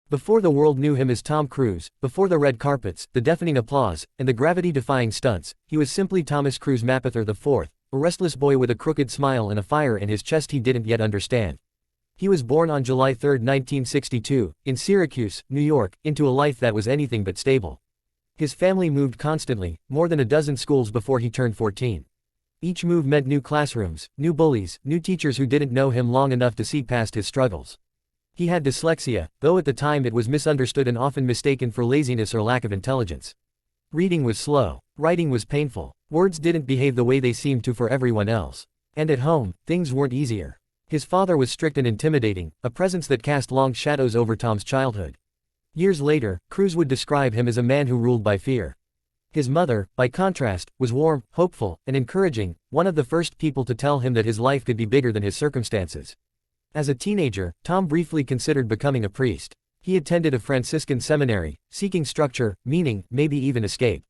Before the world knew him as Tom Cruise, before the red carpets, the deafening applause, and the gravity-defying stunts, he was simply Thomas Cruise Mapother IV, a restless boy with a crooked smile and a fire in his chest he didn't yet understand. He was born on July 3, 1962, in Syracuse, New York, into a life that was anything but stable. His family moved constantly, more than a dozen schools before he turned 14. Each move meant new classrooms, new bullies, new teachers who didn't know him long enough to see past his struggles. He had dyslexia, though at the time it was misunderstood and often mistaken for laziness or lack of intelligence. Reading was slow. Writing was painful. Words didn't behave the way they seemed to for everyone else. And at home, things weren't easier. His father was strict and intimidating, a presence that cast long shadows over Tom's childhood. Years later, Cruise would describe him as a man who ruled by fear. His mother, by contrast, was warm, hopeful, and encouraging, one of the first people to tell him that his life could be bigger than his circumstances. As a teenager, Tom briefly considered becoming a priest. He attended a Franciscan seminary, seeking structure, meaning, maybe even escape.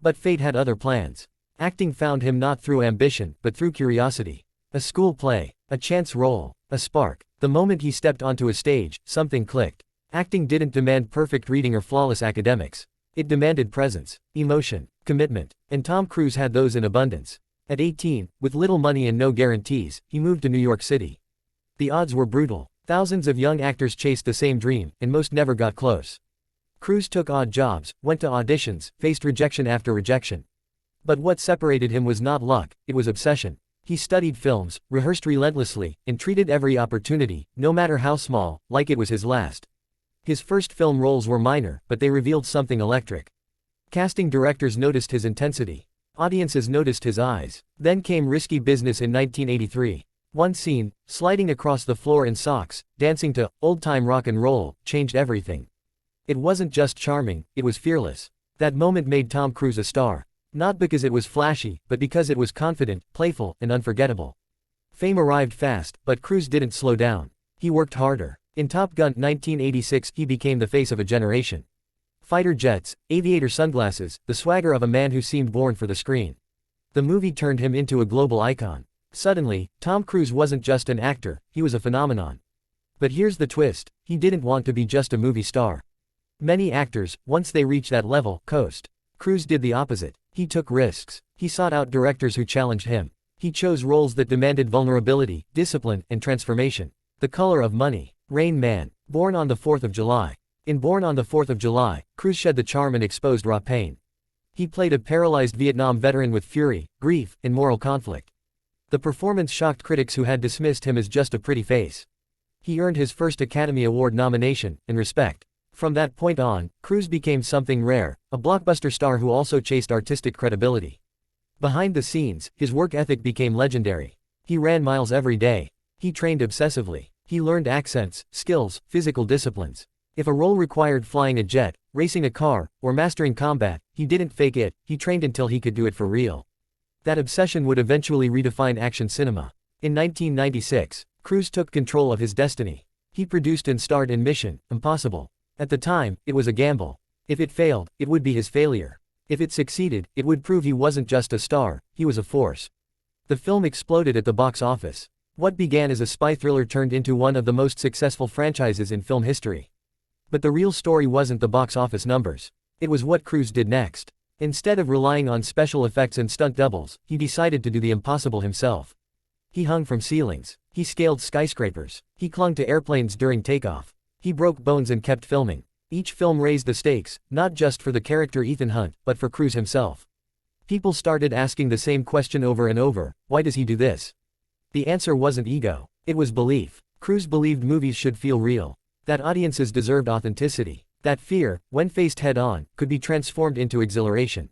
But fate had other plans. Acting found him not through ambition, but through curiosity. A school play, a chance role, a spark. The moment he stepped onto a stage, something clicked. Acting didn't demand perfect reading or flawless academics. It demanded presence, emotion, commitment, and Tom Cruise had those in abundance. At 18, with little money and no guarantees, he moved to New York City. The odds were brutal. Thousands of young actors chased the same dream, and most never got close. Cruise took odd jobs, went to auditions, faced rejection after rejection. But what separated him was not luck, it was obsession. He studied films, rehearsed relentlessly, and treated every opportunity, no matter how small, like it was his last. His first film roles were minor, but they revealed something electric. Casting directors noticed his intensity. Audiences noticed his eyes. Then came Risky Business in 1983. One scene, sliding across the floor in socks, dancing to old-time rock and roll, changed everything. It wasn't just charming, it was fearless. That moment made Tom Cruise a star. Not because it was flashy, but because it was confident, playful, and unforgettable. Fame arrived fast, but Cruise didn't slow down. He worked harder. In Top Gun 1986, he became the face of a generation. Fighter jets, aviator sunglasses, the swagger of a man who seemed born for the screen. The movie turned him into a global icon. Suddenly, Tom Cruise wasn't just an actor, he was a phenomenon. But here's the twist, he didn't want to be just a movie star. Many actors, once they reach that level, coast. Cruise did the opposite. He took risks. He sought out directors who challenged him. He chose roles that demanded vulnerability, discipline, and transformation. The Color of Money. Rain Man. Born on the 4th of July. In Born on the 4th of July, Cruise shed the charm and exposed raw pain. He played a paralyzed Vietnam veteran with fury, grief, and moral conflict. The performance shocked critics who had dismissed him as just a pretty face. He earned his first Academy Award nomination, and respect. From that point on, Cruise became something rare, a blockbuster star who also chased artistic credibility. Behind the scenes, his work ethic became legendary. He ran miles every day. He trained obsessively. He learned accents, skills, physical disciplines. If a role required flying a jet, racing a car, or mastering combat, he didn't fake it, he trained until he could do it for real. That obsession would eventually redefine action cinema. In 1996, Cruise took control of his destiny. He produced and starred in Mission Impossible. At the time, it was a gamble. If it failed, it would be his failure. If it succeeded, it would prove he wasn't just a star, he was a force. The film exploded at the box office. What began as a spy thriller turned into one of the most successful franchises in film history. But the real story wasn't the box office numbers. It was what Cruise did next. Instead of relying on special effects and stunt doubles, he decided to do the impossible himself. He hung from ceilings. He scaled skyscrapers. He clung to airplanes during takeoff. He broke bones and kept filming. Each film raised the stakes, not just for the character Ethan Hunt, but for Cruise himself. People started asking the same question over and over, why does he do this? The answer wasn't ego. It was belief. Cruise believed movies should feel real. That audiences deserved authenticity. That fear, when faced head-on, could be transformed into exhilaration.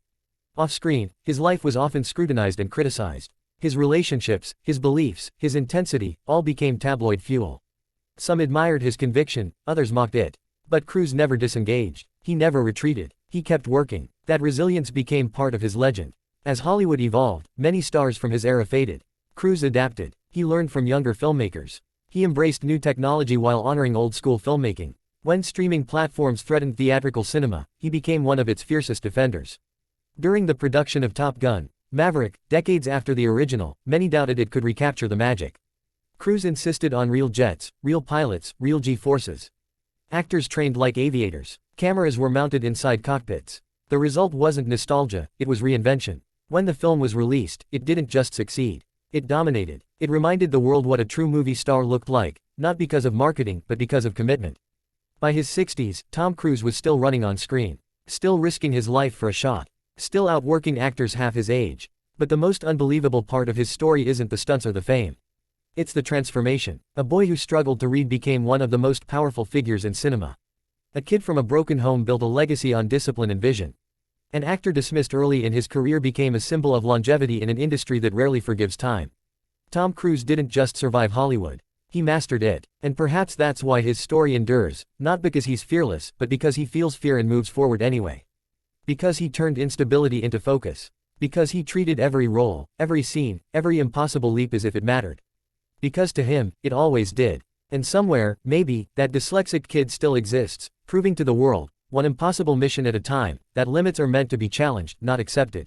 Off-screen, his life was often scrutinized and criticized. His relationships, his beliefs, his intensity, all became tabloid fuel. Some admired his conviction, others mocked it. But Cruise never disengaged. He never retreated. He kept working. That resilience became part of his legend. As Hollywood evolved, many stars from his era faded. Cruise adapted. He learned from younger filmmakers. He embraced new technology while honoring old-school filmmaking. When streaming platforms threatened theatrical cinema, he became one of its fiercest defenders. During the production of Top Gun, Maverick, decades after the original, many doubted it could recapture the magic. Cruise insisted on real jets, real pilots, real G-forces. Actors trained like aviators. Cameras were mounted inside cockpits. The result wasn't nostalgia, it was reinvention. When the film was released, it didn't just succeed. It dominated. It reminded the world what a true movie star looked like, not because of marketing but because of commitment. By his 60s, Tom Cruise was still running on screen. Still risking his life for a shot. Still outworking actors half his age. But the most unbelievable part of his story isn't the stunts or the fame. It's the transformation. A boy who struggled to read became one of the most powerful figures in cinema. A kid from a broken home built a legacy on discipline and vision. An actor dismissed early in his career became a symbol of longevity in an industry that rarely forgives time. Tom Cruise didn't just survive Hollywood. He mastered it. And perhaps that's why his story endures, not because he's fearless, but because he feels fear and moves forward anyway. Because he turned instability into focus. Because he treated every role, every scene, every impossible leap as if it mattered. Because to him, it always did. And somewhere, maybe, that dyslexic kid still exists, proving to the world, one impossible mission at a time, that limits are meant to be challenged, not accepted.